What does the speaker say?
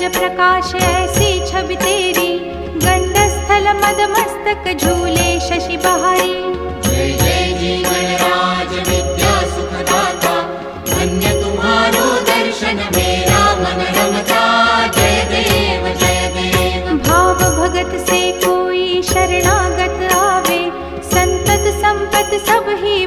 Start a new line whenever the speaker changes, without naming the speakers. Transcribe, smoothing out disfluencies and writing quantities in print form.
प्रकाश ऐसी छवि तेरी, गंडस्थल मद मस्तक झूले शशि बहारी।
जय जय जीवन राज विद्या सुखदाता, धन्य तुम्हारो दर्शन मेरा मन रमता। जय देव जय देव।
भाव भगत से कोई शरणागत आवे, संतत संपत सब ही